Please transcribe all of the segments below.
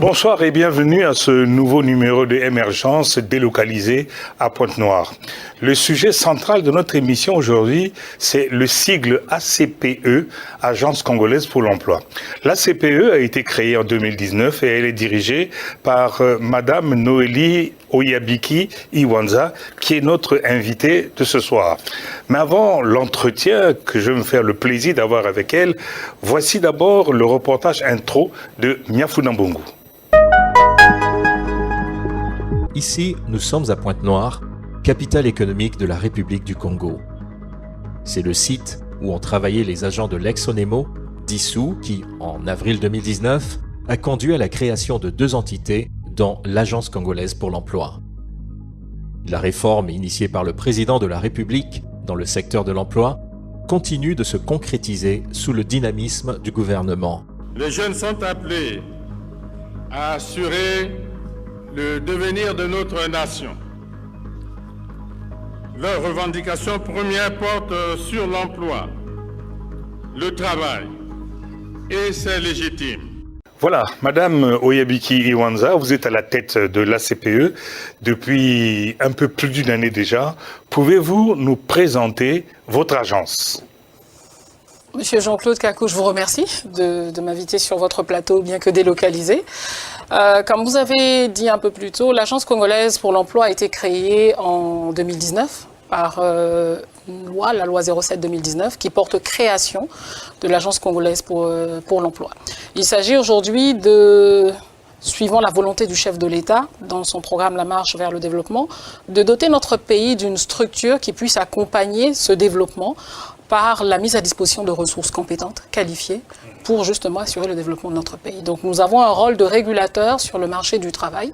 Bonsoir et bienvenue à ce nouveau numéro de Émergence délocalisée à Pointe-Noire. Le sujet central de notre émission aujourd'hui, c'est le sigle ACPE, Agence congolaise pour l'emploi. L'ACPE a été créée en 2019 et elle est dirigée par Madame Noélie Oyabiki Iwanza, qui est notre invitée de ce soir. Mais avant l'entretien que je vais me faire le plaisir d'avoir avec elle, voici d'abord le reportage intro de Miafuna Mbongo. Ici, nous sommes à Pointe-Noire, capitale économique de la République du Congo. C'est le site où ont travaillé les agents de l'ex-Onemo, dissous, qui, en avril 2019, a conduit à la création de 2 entités, dont l'Agence congolaise pour l'emploi. La réforme initiée par le président de la République dans le secteur de l'emploi continue de se concrétiser sous le dynamisme du gouvernement. Les jeunes sont appelés à assurer le devenir de notre nation. Leurs revendications premières portent sur l'emploi, le travail, et c'est légitime. Voilà, Madame Oyabiki Iwanza, vous êtes à la tête de l'ACPE depuis un peu plus d'une année déjà. Pouvez-vous nous présenter votre agence ? Monsieur Jean-Claude Kakou, je vous remercie de m'inviter sur votre plateau, bien que délocalisé. Comme vous avez dit un peu plus tôt, l'Agence congolaise pour l'emploi a été créée en 2019 par la loi 07-2019, qui porte création de l'Agence congolaise pour l'emploi. Il s'agit aujourd'hui suivant la volonté du chef de l'État, dans son programme La Marche vers le développement, de doter notre pays d'une structure qui puisse accompagner ce développement par la mise à disposition de ressources compétentes, qualifiées, pour justement assurer le développement de notre pays. Donc nous avons un rôle de régulateur sur le marché du travail,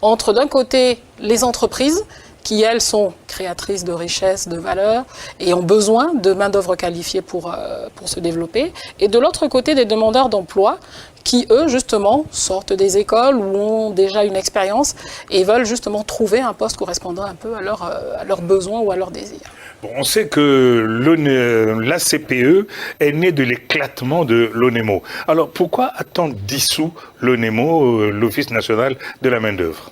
entre d'un côté les entreprises, qui elles sont créatrices de richesses, de valeur, et ont besoin de main-d'œuvre qualifiée pour se développer, et de l'autre côté des demandeurs d'emploi, qui eux justement sortent des écoles ou ont déjà une expérience et veulent justement trouver un poste correspondant un peu à leurs besoins ou à leurs désirs. Bon, on sait que l'ACPE est né de l'éclatement de l'Onemo. Alors pourquoi a-t-on dissous l'Onemo, l'Office national de la main-d'œuvre ?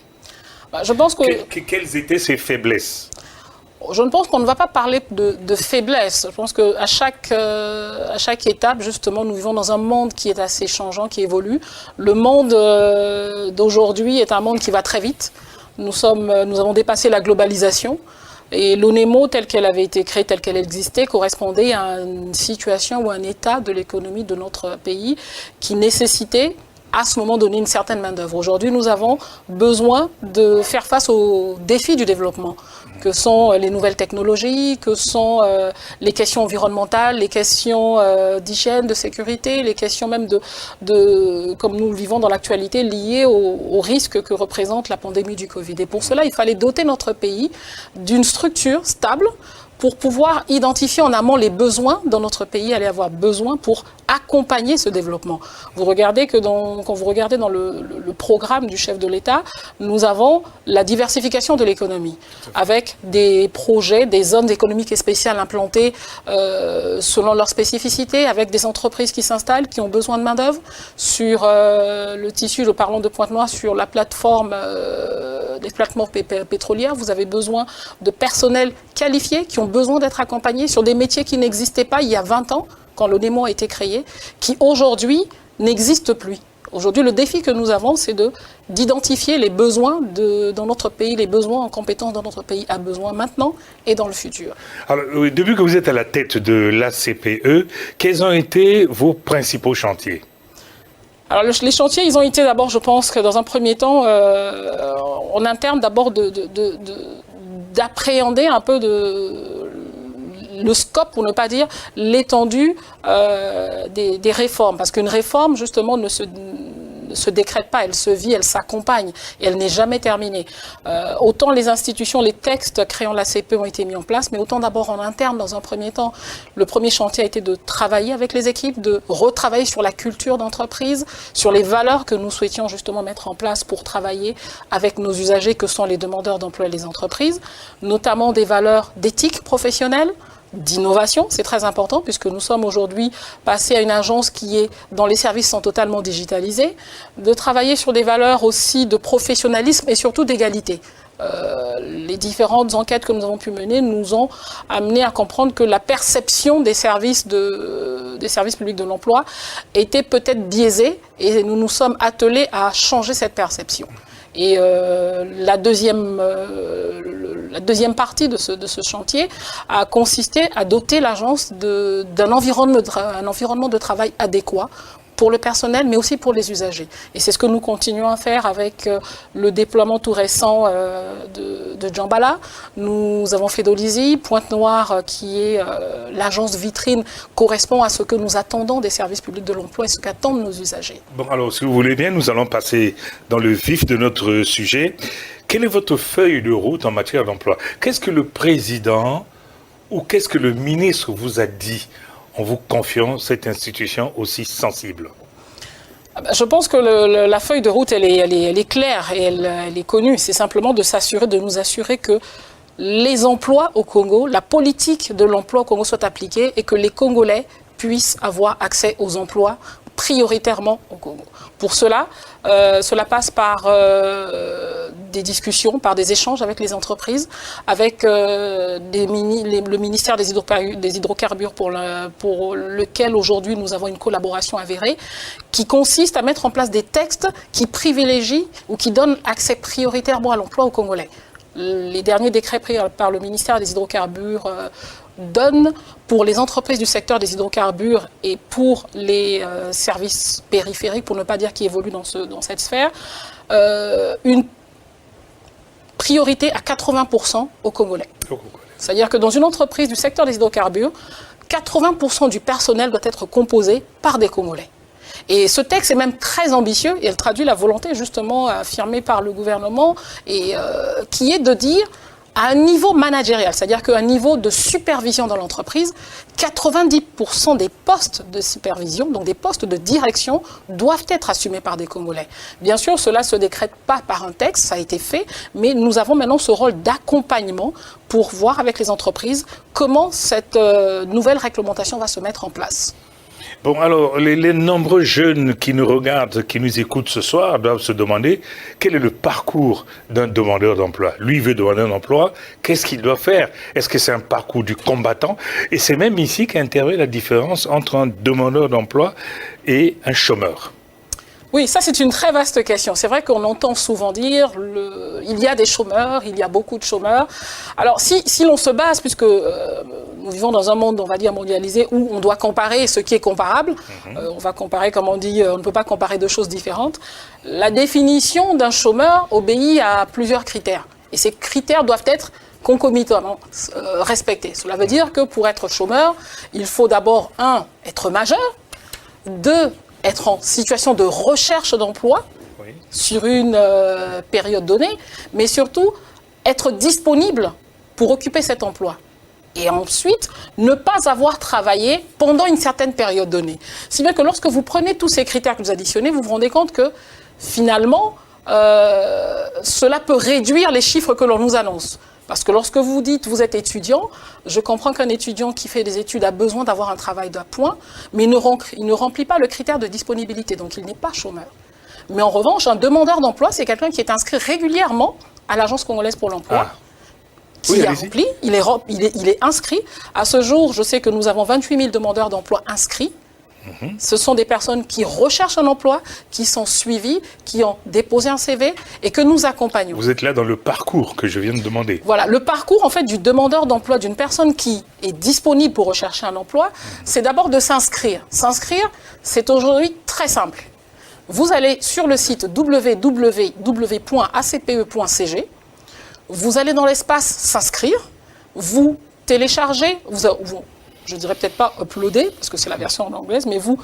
Je pense que... Quelles étaient ses faiblesses ? Je ne pense qu'on ne va pas parler de faiblesse. Je pense qu'à chaque étape, justement, nous vivons dans un monde qui est assez changeant, qui évolue. Le monde d'aujourd'hui est un monde qui va très vite. Nous avons dépassé la globalisation. Et l'Onemo, telle qu'elle avait été créée, telle qu'elle existait, correspondait à une situation ou un état de l'économie de notre pays qui nécessitait à ce moment donné une certaine main-d'œuvre. Aujourd'hui, nous avons besoin de faire face aux défis du développement, que sont les nouvelles technologies, que sont les questions environnementales, les questions d'hygiène, de sécurité, les questions même comme nous le vivons dans l'actualité, liées aux risques que représente la pandémie du Covid. Et pour cela, il fallait doter notre pays d'une structure stable pour pouvoir identifier en amont les besoins dont notre pays allait avoir besoin pour accompagner ce développement. Vous regardez que quand vous regardez dans le programme du chef de l'État, nous avons la diversification de l'économie, avec des projets, des zones économiques et spéciales implantées selon leurs spécificités, avec des entreprises qui s'installent, qui ont besoin de main-d'œuvre. Sur le tissu, parlons de Pointe-Noire, sur la plateforme d'exploitation pétrolière, vous avez besoin de personnel qualifié qui ont besoin d'être accompagnés sur des métiers qui n'existaient pas il y a 20 ans, quand l'Onemo a été créé, qui aujourd'hui n'existent plus. Aujourd'hui, le défi que nous avons, c'est d'identifier les besoins dans notre pays, les besoins en compétences dont notre pays a besoin maintenant et dans le futur. Alors, depuis que vous êtes à la tête de l'ACPE, quels ont été vos principaux chantiers ? Alors les chantiers, ils ont été d'abord, je pense que dans un premier temps, en interne d'abord d'appréhender un peu le scope, pour ne pas dire l'étendue des réformes. Parce qu'une réforme, justement, ne se décrète pas, elle se vit, elle s'accompagne et elle n'est jamais terminée. Autant les institutions, les textes créant la CPE ont été mis en place, mais autant d'abord en interne dans un premier temps. Le premier chantier a été de travailler avec les équipes, de retravailler sur la culture d'entreprise, sur les valeurs que nous souhaitions justement mettre en place pour travailler avec nos usagers que sont les demandeurs d'emploi et les entreprises, notamment des valeurs d'éthique professionnelle, d'innovation, c'est très important puisque nous sommes aujourd'hui passés à une agence qui est, dans les services sont totalement digitalisés, de travailler sur des valeurs aussi de professionnalisme et surtout d'égalité. Les différentes enquêtes que nous avons pu mener nous ont amené à comprendre que la perception des services publics de l'emploi était peut-être biaisée et nous nous sommes attelés à changer cette perception. Et la deuxième partie de ce chantier a consisté à doter l'agence d'un environnement de travail adéquat pour le personnel, mais aussi pour les usagers. Et c'est ce que nous continuons à faire avec le déploiement tout récent de Djambala. Nous avons fait Dolisie, Pointe-Noire, qui est l'agence vitrine, correspond à ce que nous attendons des services publics de l'emploi et ce qu'attendent nos usagers. Bon, alors, si vous voulez bien, nous allons passer dans le vif de notre sujet. Quelle est votre feuille de route en matière d'emploi? Qu'est-ce que le président ou qu'est-ce que le ministre vous a dit en vous confiant cette institution aussi sensible? Je pense que la feuille de route, elle est claire et elle est connue. C'est simplement de nous assurer que les emplois au Congo, la politique de l'emploi au Congo soit appliquée et que les Congolais puissent avoir accès aux emplois prioritairement au Congo. Pour cela, cela passe par des discussions, par des échanges avec les entreprises, avec le ministère des hydrocarbures pour lequel aujourd'hui nous avons une collaboration avérée, qui consiste à mettre en place des textes qui privilégient ou qui donnent accès prioritairement à l'emploi aux Congolais. Les derniers décrets pris par le ministère des hydrocarbures donnent pour les entreprises du secteur des hydrocarbures et pour les services périphériques, pour ne pas dire qui évoluent dans cette sphère, une priorité à 80% aux Congolais. C'est-à-dire que dans une entreprise du secteur des hydrocarbures, 80% du personnel doit être composé par des Congolais. Et ce texte est même très ambitieux et elle traduit la volonté justement affirmée par le gouvernement et qui est de dire à un niveau managérial, c'est-à-dire qu'à un niveau de supervision dans l'entreprise, 90% des postes de supervision, donc des postes de direction, doivent être assumés par des Congolais. Bien sûr, cela ne se décrète pas par un texte, ça a été fait, mais nous avons maintenant ce rôle d'accompagnement pour voir avec les entreprises comment cette nouvelle réglementation va se mettre en place. Bon, alors, les nombreux jeunes qui nous regardent, qui nous écoutent ce soir, doivent se demander quel est le parcours d'un demandeur d'emploi. Lui veut demander un emploi, qu'est-ce qu'il doit faire? Est-ce que c'est un parcours du combattant? Et c'est même ici qu'intervient la différence entre un demandeur d'emploi et un chômeur. Oui, ça c'est une très vaste question. C'est vrai qu'on entend souvent dire il y a des chômeurs, il y a beaucoup de chômeurs. Alors si l'on se base, puisque nous vivons dans un monde, on va dire, mondialisé, où on doit comparer ce qui est comparable, on va comparer, comme on dit, on ne peut pas comparer deux choses différentes. La définition d'un chômeur obéit à plusieurs critères. Et ces critères doivent être concomitamment respectés. Cela veut dire que pour être chômeur, il faut d'abord, 1, être majeur, 2, être en situation de recherche d'emploi sur une période donnée, mais surtout être disponible pour occuper cet emploi. Et ensuite, ne pas avoir travaillé pendant une certaine période donnée. Si bien que lorsque vous prenez tous ces critères que vous additionnez, vous vous rendez compte que finalement, cela peut réduire les chiffres que l'on nous annonce. Parce que lorsque vous dites vous êtes étudiant, je comprends qu'un étudiant qui fait des études a besoin d'avoir un travail d'appoint, mais il ne remplit pas le critère de disponibilité, donc il n'est pas chômeur. Mais en revanche, un demandeur d'emploi, c'est quelqu'un qui est inscrit régulièrement à l'Agence congolaise pour l'emploi, qui a rempli, il est inscrit. À ce jour, je sais que nous avons 28 000 demandeurs d'emploi inscrits. Ce sont des personnes qui recherchent un emploi, qui sont suivies, qui ont déposé un CV et que nous accompagnons. Vous êtes là dans le parcours que je viens de demander. Voilà, le parcours en fait du demandeur d'emploi, d'une personne qui est disponible pour rechercher un emploi, c'est d'abord de s'inscrire. S'inscrire, c'est aujourd'hui très simple. Vous allez sur le site www.acpe.cg, vous allez dans l'espace s'inscrire, vous téléchargez, je ne dirais peut-être pas uploader, parce que c'est la version en anglaise, mais vous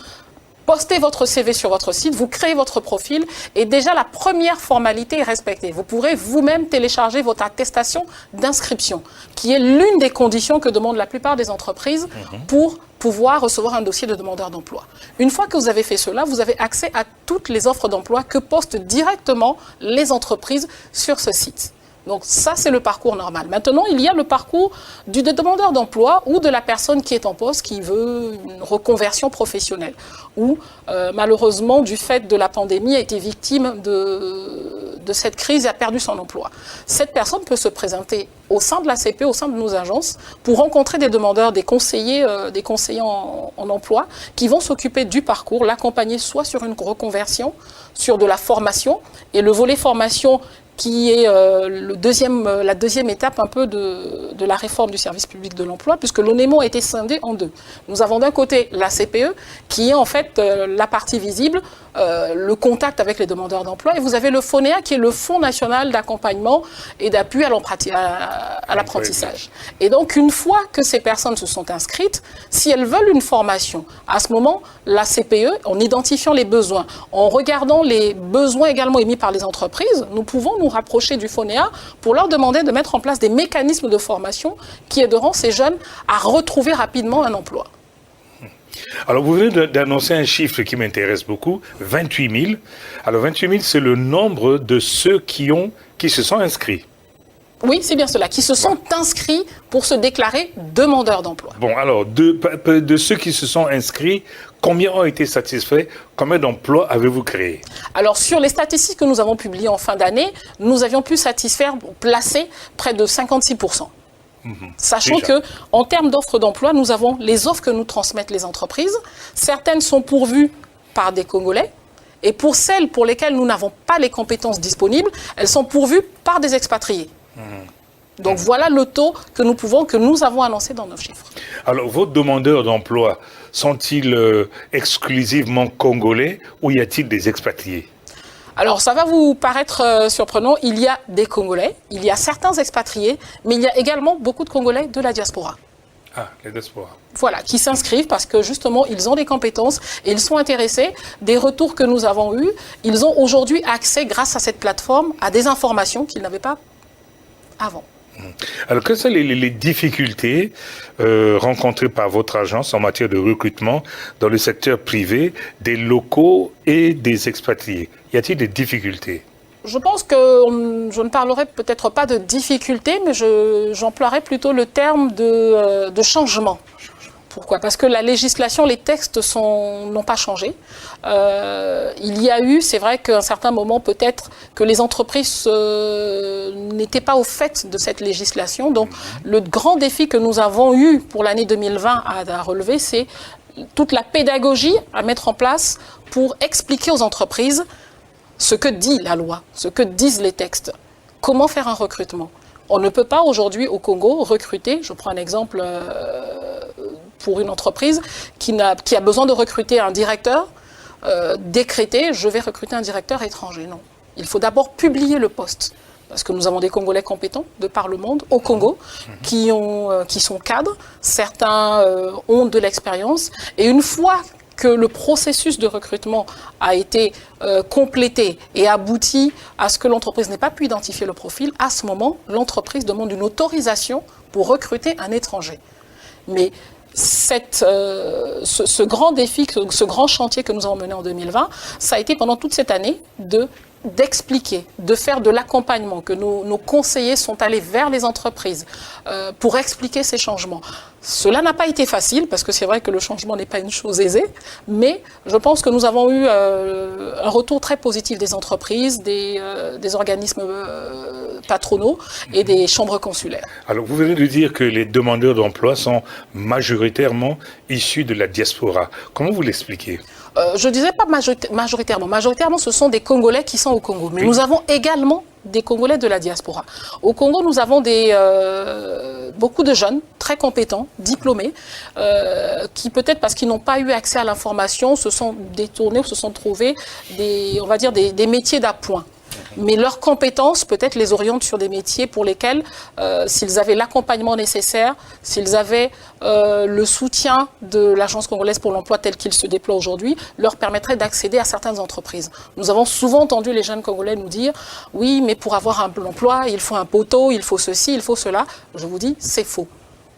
postez votre CV sur votre site, vous créez votre profil, et déjà la première formalité est respectée. Vous pourrez vous-même télécharger votre attestation d'inscription, qui est l'une des conditions que demandent la plupart des entreprises pour pouvoir recevoir un dossier de demandeur d'emploi. Une fois que vous avez fait cela, vous avez accès à toutes les offres d'emploi que postent directement les entreprises sur ce site. Donc ça, c'est le parcours normal. Maintenant, il y a le parcours du demandeur d'emploi ou de la personne qui est en poste, qui veut une reconversion professionnelle, ou malheureusement, du fait de la pandémie, a été victime de cette crise et a perdu son emploi. Cette personne peut se présenter au sein de la CPE, au sein de nos agences, pour rencontrer des demandeurs, des conseillers en emploi, qui vont s'occuper du parcours, l'accompagner soit sur une reconversion, sur de la formation, et le volet formation qui est la deuxième étape un peu de la réforme du service public de l'emploi, puisque l'ONEMO a été scindé en deux. Nous avons d'un côté la CPE, qui est en fait la partie visible, le contact avec les demandeurs d'emploi, et vous avez le FONEA, qui est le Fonds national d'accompagnement et d'appui à l'apprentissage. Et donc, une fois que ces personnes se sont inscrites, si elles veulent une formation, à ce moment, la CPE, en identifiant les besoins, en regardant les besoins également émis par les entreprises, nous pouvons nous rapprocher du FONEA pour leur demander de mettre en place des mécanismes de formation qui aideront ces jeunes à retrouver rapidement un emploi. Alors, vous venez d'annoncer un chiffre qui m'intéresse beaucoup, 28 000. Alors, 28 000, c'est le nombre de ceux qui se sont inscrits. Oui, c'est bien cela, qui se sont inscrits pour se déclarer demandeurs d'emploi. Bon, alors, de ceux qui se sont inscrits, combien ont été satisfaits? Combien d'emplois avez-vous créé? Alors, sur les statistiques que nous avons publiées en fin d'année, nous avions pu placer près de 56%. Sachant qu'en termes d'offres d'emploi, nous avons les offres que nous transmettent les entreprises. Certaines sont pourvues par des Congolais. Et pour celles pour lesquelles nous n'avons pas les compétences disponibles, elles sont pourvues par des expatriés. Donc voilà le taux que nous avons annoncé dans nos chiffres. Alors, vos demandeurs d'emploi sont-ils exclusivement congolais ou y a-t-il des expatriés? Alors, ça va vous paraître surprenant, il y a des Congolais, il y a certains expatriés, mais il y a également beaucoup de Congolais de la diaspora. Ah, les diasporas. Voilà, qui s'inscrivent parce que justement, ils ont des compétences et ils sont intéressés. Des retours que nous avons eus, ils ont aujourd'hui accès, grâce à cette plateforme, à des informations qu'ils n'avaient pas avant. Alors, quelles sont les difficultés rencontrées par votre agence en matière de recrutement dans le secteur privé, des locaux et des expatriés? Y a-t-il des difficultés? Je pense que je ne parlerai peut-être pas de difficultés, mais j'emploierai plutôt le terme de changement. Pourquoi? Parce que la législation, les textes n'ont pas changé. Il y a eu, c'est vrai qu'à un certain moment, peut-être que les entreprises n'étaient pas au fait de cette législation. Donc, le grand défi que nous avons eu pour l'année 2020 à relever, c'est toute la pédagogie à mettre en place pour expliquer aux entreprises ce que dit la loi, ce que disent les textes. Comment faire un recrutement? On ne peut pas aujourd'hui au Congo recruter, je prends un exemple pour une entreprise qui a besoin de recruter un directeur, décréter je vais recruter un directeur étranger. Non. Il faut d'abord publier le poste. Parce que nous avons des Congolais compétents de par le monde, au Congo, qui sont cadres. Certains ont de l'expérience. Et une fois que le processus de recrutement a été complété et abouti à ce que l'entreprise n'ait pas pu identifier le profil, à ce moment, l'entreprise demande une autorisation pour recruter un étranger. Mais ce grand défi, ce grand chantier que nous avons mené en 2020, ça a été pendant toute cette année d'expliquer, de faire de l'accompagnement, que nos conseillers sont allés vers les entreprises pour expliquer ces changements. Cela n'a pas été facile, parce que c'est vrai que le changement n'est pas une chose aisée, mais je pense que nous avons eu un retour très positif des entreprises, des organismes patronaux et des chambres consulaires. Alors, vous venez de dire que les demandeurs d'emploi sont majoritairement issus de la diaspora. Comment vous l'expliquez ? Je ne disais pas majoritairement. Majoritairement, ce sont des Congolais qui sont au Congo. Mais nous avons également des Congolais de la diaspora. Au Congo, nous avons beaucoup de jeunes très compétents, diplômés, qui peut-être parce qu'ils n'ont pas eu accès à l'information, se sont détournés ou se sont trouvés des métiers d'appoint. Mais leurs compétences peut-être les orientent sur des métiers pour lesquels, s'ils avaient l'accompagnement nécessaire, s'ils avaient le soutien de l'Agence congolaise pour l'emploi tel qu'il se déploie aujourd'hui, leur permettrait d'accéder à certaines entreprises. Nous avons souvent entendu les jeunes Congolais nous dire « Oui, mais pour avoir un emploi, il faut un poteau, il faut ceci, il faut cela ». Je vous dis, c'est faux.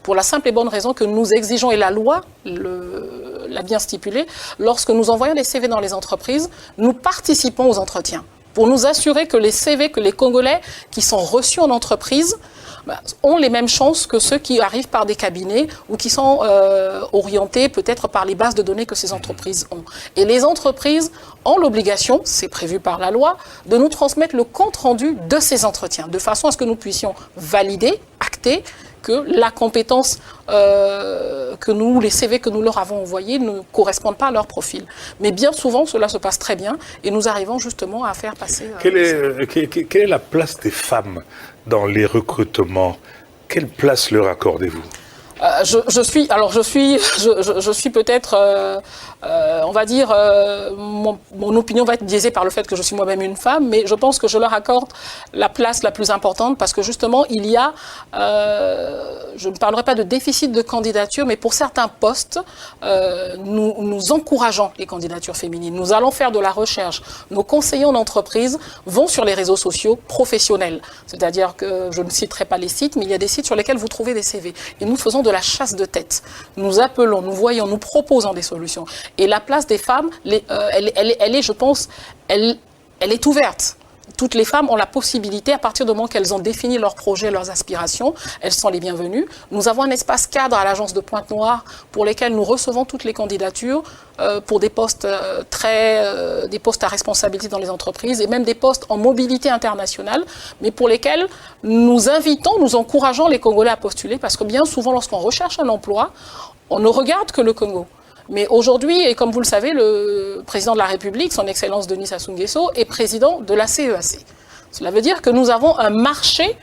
Pour la simple et bonne raison que nous exigeons, et la loi l'a bien stipulé, lorsque nous envoyons des CV dans les entreprises, nous participons aux entretiens. pour nous assurer que les CV, que les Congolais qui sont reçus en entreprise ont les mêmes chances que ceux qui arrivent par des cabinets ou qui sont orientés peut-être par les bases de données que ces entreprises ont. Et les entreprises ont l'obligation, c'est prévu par la loi, de nous transmettre le compte-rendu de ces entretiens, de façon à ce que nous puissions valider, acter que la compétence les CV que nous leur avons envoyés ne correspondent pas à leur profil. Mais bien souvent, cela se passe très bien et nous arrivons justement à faire passer... Quelle est la place des femmes dans les recrutements? Quelle place leur accordez-vous? Je suis peut-être, on va dire, mon opinion va être biaisée par le fait que je suis moi-même une femme, mais je pense que je leur accorde la place la plus importante parce que justement, il y a, je ne parlerai pas de déficit de candidature, mais pour certains postes, nous encourageons les candidatures féminines. Nous allons faire de la recherche. Nos conseillers en entreprise vont sur les réseaux sociaux professionnels. C'est-à-dire que je ne citerai pas les sites, mais il y a des sites sur lesquels vous trouvez des CV. Et nous faisons de la chasse de tête. Nous appelons, nous voyons, nous proposons des solutions. Et la place des femmes, elle est, je pense, elle est ouverte. Toutes les femmes ont la possibilité, à partir du moment qu'elles ont défini leurs projets, leurs aspirations, elles sont les bienvenues. Nous avons un espace cadre à l'agence de Pointe-Noire pour lesquels nous recevons toutes les candidatures pour des postes des postes à responsabilité dans les entreprises et même des postes en mobilité internationale, mais pour lesquels nous invitons, nous encourageons les Congolais à postuler parce que bien souvent, lorsqu'on recherche un emploi, on ne regarde que le Congo. Mais aujourd'hui, et comme vous le savez, le président de la République, son Excellence Denis Sassou Nguesso, est président de la CEAC. Cela veut dire que nous avons un marché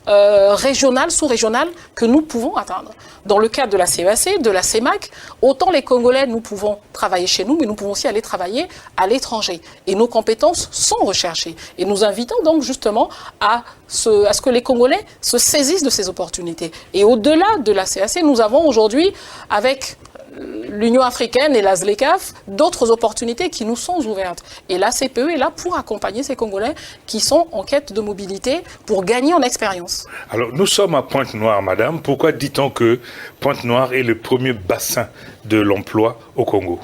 régional, sous-régional, que nous pouvons atteindre. Dans le cadre de la CEAC, de la CEMAC, autant les Congolais, nous pouvons travailler chez nous, mais nous pouvons aussi aller travailler à l'étranger. Et nos compétences sont recherchées. Et nous invitons donc justement à ce que les Congolais se saisissent de ces opportunités. Et au-delà de la CEAC, nous avons aujourd'hui, avec l'Union africaine et la ZLECAf, d'autres opportunités qui nous sont ouvertes. Et la CPE est là pour accompagner ces Congolais qui sont en quête de mobilité pour gagner en expérience. Alors, nous sommes à Pointe-Noire, madame. Pourquoi dit-on que Pointe-Noire est le premier bassin de l'emploi au Congo ?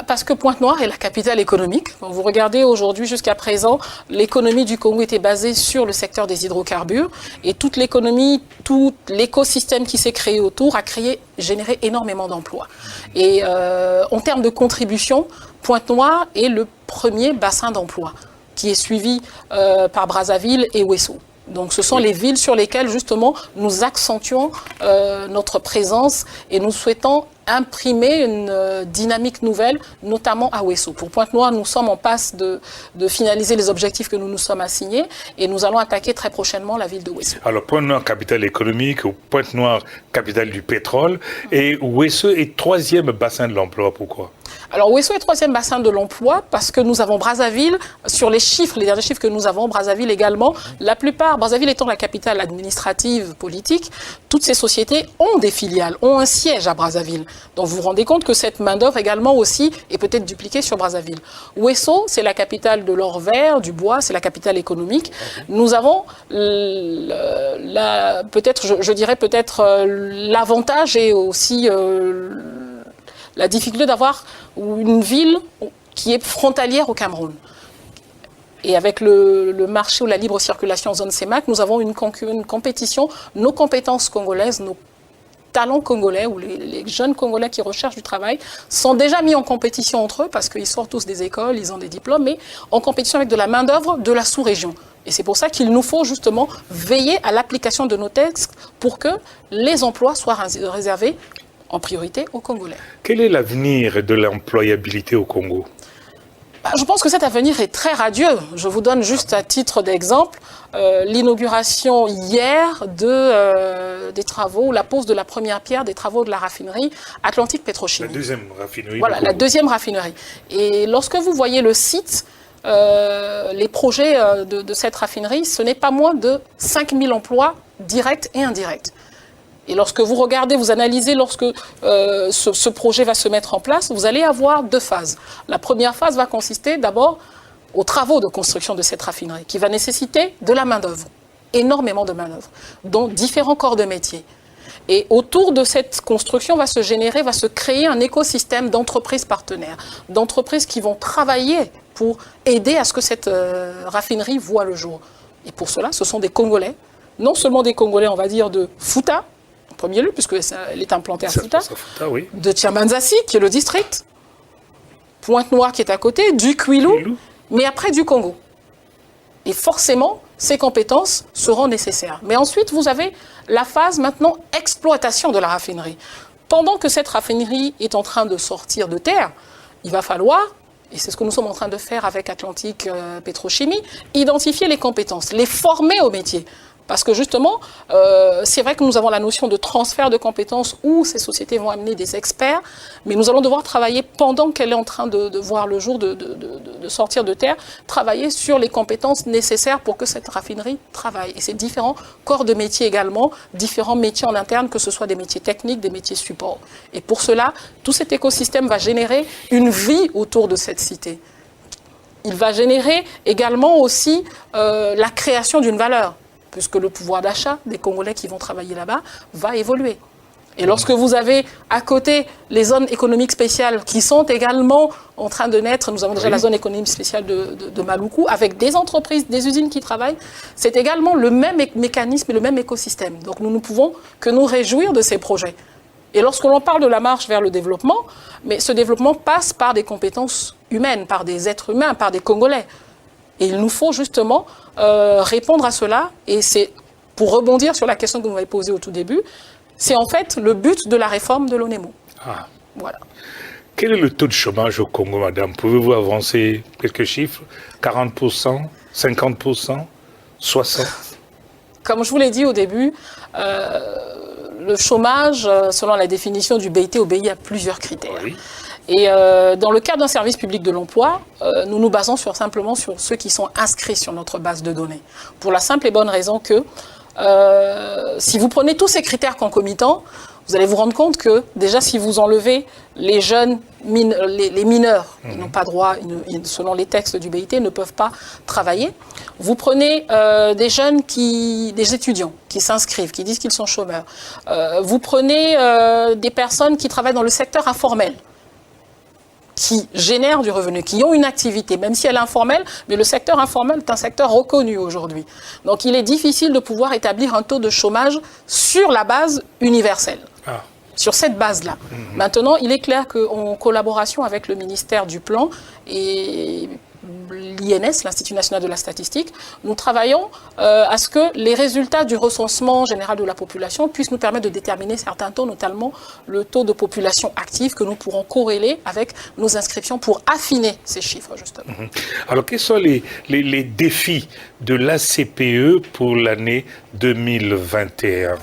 Parce que Pointe-Noire est la capitale économique. Quand vous regardez aujourd'hui, jusqu'à présent, l'économie du Congo était basée sur le secteur des hydrocarbures. Et toute l'économie, tout l'écosystème qui s'est créé autour a généré énormément d'emplois. Et en termes de contribution, Pointe-Noire est le premier bassin d'emploi, qui est suivi par Brazzaville et Ouesso. Donc ce sont les villes sur lesquelles justement nous accentuons notre présence et nous souhaitons imprimer une dynamique nouvelle, notamment à Ouesso. Pour Pointe-Noire, nous sommes en passe de finaliser les objectifs que nous nous sommes assignés et nous allons attaquer très prochainement la ville de Ouesso. Alors Pointe-Noire, capitale économique, ou Pointe-Noire, capitale du pétrole, et Ouesso est troisième bassin de l'emploi. Pourquoi ? Alors Ouesso est troisième bassin de l'emploi parce que nous avons Brazzaville, sur les derniers chiffres que nous avons, Brazzaville également, Brazzaville étant la capitale administrative, politique, toutes ces sociétés ont des filiales, ont un siège à Brazzaville. Donc vous vous rendez compte que cette main-d'œuvre également aussi est peut-être dupliquée sur Brazzaville. Ouesso, c'est la capitale de l'or vert, du bois, c'est la capitale économique. Nous avons l'avantage et aussi la difficulté d'avoir une ville qui est frontalière au Cameroun. Et avec le marché ou la libre circulation en zone CEMAC, nous avons une compétition, nos compétences congolaises, nos talents congolais ou les jeunes Congolais qui recherchent du travail sont déjà mis en compétition entre eux parce qu'ils sortent tous des écoles, ils ont des diplômes, mais en compétition avec de la main-d'œuvre de la sous-région. Et c'est pour ça qu'il nous faut justement veiller à l'application de nos textes pour que les emplois soient réservés en priorité aux Congolais. Quel est l'avenir de l'employabilité au Congo ? Je pense que cet avenir est très radieux. Je vous donne juste à titre d'exemple l'inauguration hier des travaux, la pose de la première pierre des travaux de la raffinerie Atlantique Pétrochimie. La deuxième raffinerie. Voilà, la deuxième raffinerie. Et lorsque vous voyez le site, les projets de cette raffinerie, ce n'est pas moins de 5000 emplois directs et indirects. Et lorsque vous regardez, vous analysez, lorsque ce projet va se mettre en place, vous allez avoir deux phases. La première phase va consister d'abord aux travaux de construction de cette raffinerie, qui va nécessiter de la main-d'œuvre, énormément de main-d'œuvre, dans différents corps de métier. Et autour de cette construction va se créer un écosystème d'entreprises partenaires, d'entreprises qui vont travailler pour aider à ce que cette raffinerie voie le jour. Et pour cela, ce sont des Congolais, non seulement des Congolais, on va dire, de Fouta, en premier lieu, puisqu'elle est implantée à Fouta, oui. de Tiamanzassi, qui est le district, Pointe-Noire qui est à côté, du Kwilu, mais après du Congo. Et forcément, ces compétences seront nécessaires. Mais ensuite, vous avez la phase maintenant exploitation de la raffinerie. Pendant que cette raffinerie est en train de sortir de terre, il va falloir, et c'est ce que nous sommes en train de faire avec Atlantique Pétrochimie, identifier les compétences, les former au métier. Parce que justement, c'est vrai que nous avons la notion de transfert de compétences où ces sociétés vont amener des experts, mais nous allons devoir travailler pendant qu'elle est en train de voir le jour, de sortir de terre, travailler sur les compétences nécessaires pour que cette raffinerie travaille. Et c'est différents corps de métiers également, différents métiers en interne, que ce soit des métiers techniques, des métiers support. Et pour cela, tout cet écosystème va générer une vie autour de cette cité. Il va générer également aussi la création d'une valeur, puisque le pouvoir d'achat des Congolais qui vont travailler là-bas va évoluer. Et lorsque vous avez à côté les zones économiques spéciales qui sont également en train de naître, nous avons déjà la zone économique spéciale de Maluku, avec des entreprises, des usines qui travaillent, c'est également le même mécanisme et le même écosystème. Donc nous ne pouvons que nous réjouir de ces projets. Et lorsque l'on parle de la marche vers le développement, mais ce développement passe par des compétences humaines, par des êtres humains, par des Congolais. Et il nous faut justement répondre à cela. Et c'est, pour rebondir sur la question que vous m'avez posée au tout début, c'est en fait le but de la réforme de l'ONEMO. Ah. Voilà. Quel est le taux de chômage au Congo, madame? Pouvez-vous avancer quelques chiffres? 40%, 50%, 60%? Comme je vous l'ai dit au début, le chômage, selon la définition du BIT, obéit à plusieurs critères. Oui. Et dans le cadre d'un service public de l'emploi, nous nous basons simplement sur ceux qui sont inscrits sur notre base de données. Pour la simple et bonne raison que si vous prenez tous ces critères concomitants, vous allez vous rendre compte que déjà si vous enlevez les jeunes, les mineurs, ils n'ont pas droit, selon les textes du BIT, ne peuvent pas travailler. Vous prenez des jeunes, des étudiants qui s'inscrivent, qui disent qu'ils sont chômeurs. Vous prenez des personnes qui travaillent dans le secteur informel, qui génèrent du revenu, qui ont une activité, même si elle est informelle, mais le secteur informel est un secteur reconnu aujourd'hui. Donc il est difficile de pouvoir établir un taux de chômage sur la base universelle. Ah. Sur cette base-là. Maintenant, il est clair qu'en collaboration avec le ministère du Plan et l'INS, l'Institut national de la statistique, nous travaillons à ce que les résultats du recensement général de la population puissent nous permettre de déterminer certains taux, notamment le taux de population active que nous pourrons corréler avec nos inscriptions pour affiner ces chiffres, justement. Alors, quels sont les défis de l'ACPE pour l'année 2021 ?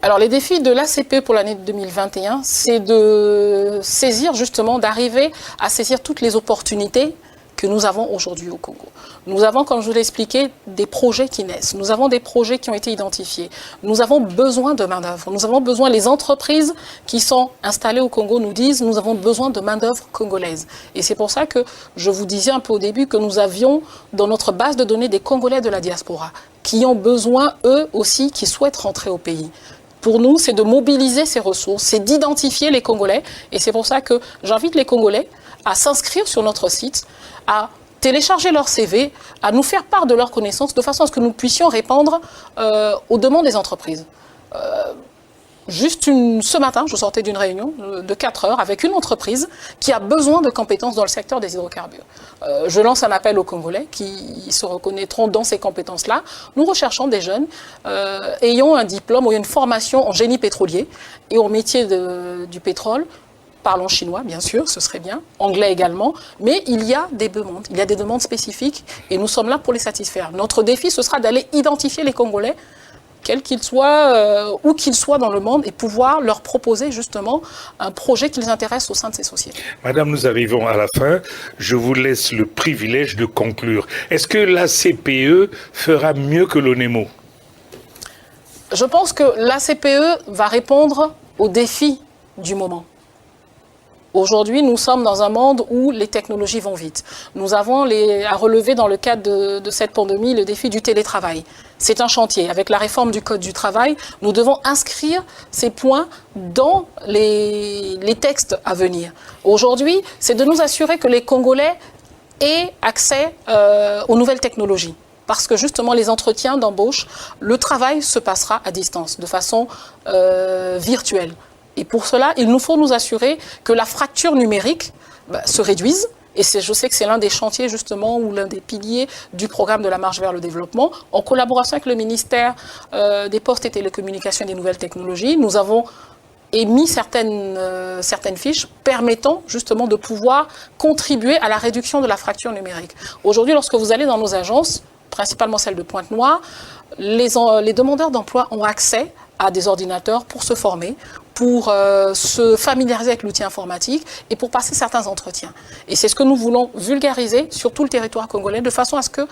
Alors, les défis de l'ACPE pour l'année 2021, c'est de saisir justement, d'arriver à saisir toutes les opportunités que nous avons aujourd'hui au Congo. Nous avons, comme je vous l'ai expliqué, des projets qui naissent. Nous avons des projets qui ont été identifiés. Nous avons besoin de main-d'œuvre. Nous avons besoin, les entreprises qui sont installées au Congo nous disent, nous avons besoin de main-d'œuvre congolaise. Et c'est pour ça que je vous disais un peu au début que nous avions dans notre base de données des Congolais de la diaspora qui ont besoin, eux aussi, qui souhaitent rentrer au pays. Pour nous, c'est de mobiliser ces ressources, c'est d'identifier les Congolais. Et c'est pour ça que j'invite les Congolais à s'inscrire sur notre site, à télécharger leur CV, à nous faire part de leurs connaissances, de façon à ce que nous puissions répondre aux demandes des entreprises. Ce matin, je sortais d'une réunion de 4 heures avec une entreprise qui a besoin de compétences dans le secteur des hydrocarbures. Je lance un appel aux Congolais qui se reconnaîtront dans ces compétences-là. Nous recherchons des jeunes ayant un diplôme ou une formation en génie pétrolier et au métier du pétrole. Parlons chinois, bien sûr, ce serait bien, anglais également, mais il y a des demandes spécifiques et nous sommes là pour les satisfaire. Notre défi, ce sera d'aller identifier les Congolais, quels qu'ils soient, où qu'ils soient dans le monde, et pouvoir leur proposer justement un projet qui les intéresse au sein de ces sociétés. Madame, nous arrivons à la fin. Je vous laisse le privilège de conclure. Est-ce que l'ACPE fera mieux que l'ONEMO ? Je pense que l'ACPE va répondre aux défis du moment. Aujourd'hui, nous sommes dans un monde où les technologies vont vite. Nous avons à relever dans le cadre de cette pandémie le défi du télétravail. C'est un chantier. Avec la réforme du Code du travail, nous devons inscrire ces points dans les textes à venir. Aujourd'hui, c'est de nous assurer que les Congolais et accès aux nouvelles technologies. Parce que justement, les entretiens d'embauche, le travail se passera à distance, de façon virtuelle. Et pour cela, il nous faut nous assurer que la fracture numérique se réduise. Et je sais que c'est l'un des chantiers justement ou l'un des piliers du programme de la marche vers le développement. En collaboration avec le ministère des Postes et Télécommunications et des Nouvelles Technologies, nous avons émis certaines fiches permettant justement de pouvoir contribuer à la réduction de la fracture numérique. Aujourd'hui, lorsque vous allez dans nos agences, principalement celle de Pointe-Noire, les demandeurs d'emploi ont accès à des ordinateurs pour se former, pour se familiariser avec l'outil informatique et pour passer certains entretiens. Et c'est ce que nous voulons vulgariser sur tout le territoire congolais, de façon à ce que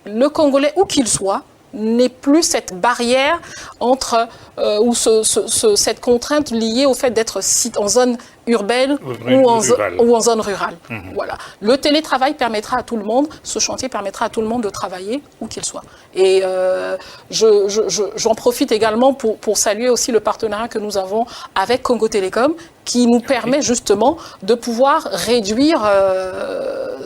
le Congolais, où qu'il soit, n'ait plus cette barrière entre ou cette contrainte liée au fait d'être en zone urbaine ou en zone rurale. Voilà. Le télétravail permettra à tout le monde, ce chantier permettra à tout le monde de travailler où qu'il soit. Et j'en profite également pour saluer aussi le partenariat que nous avons avec Congo Télécom, qui nous permet justement de pouvoir réduire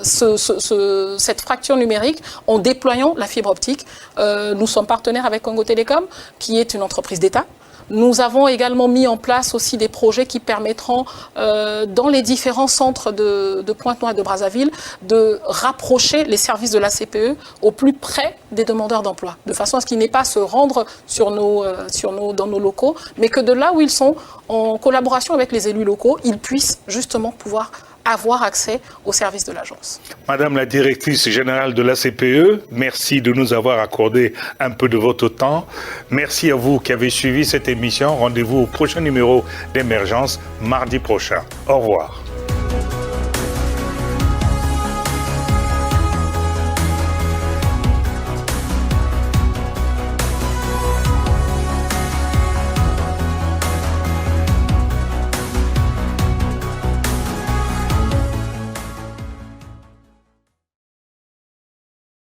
cette fracture numérique en déployant la fibre optique. Nous sommes partenaires avec Congo Télécom, qui est une entreprise d'État. Nous avons également mis en place aussi des projets qui permettront, dans les différents centres de Pointe-Noire et de Brazzaville, de rapprocher les services de la CPE au plus près des demandeurs d'emploi, de façon à ce qu'ils n'aient pas à se rendre dans nos locaux, mais que de là où ils sont, en collaboration avec les élus locaux, ils puissent justement pouvoir avoir accès aux services de l'agence. Madame la directrice générale de la CPE, merci de nous avoir accordé un peu de votre temps. Merci à vous qui avez suivi cette émission. Rendez-vous au prochain numéro d'Émergence, mardi prochain. Au revoir.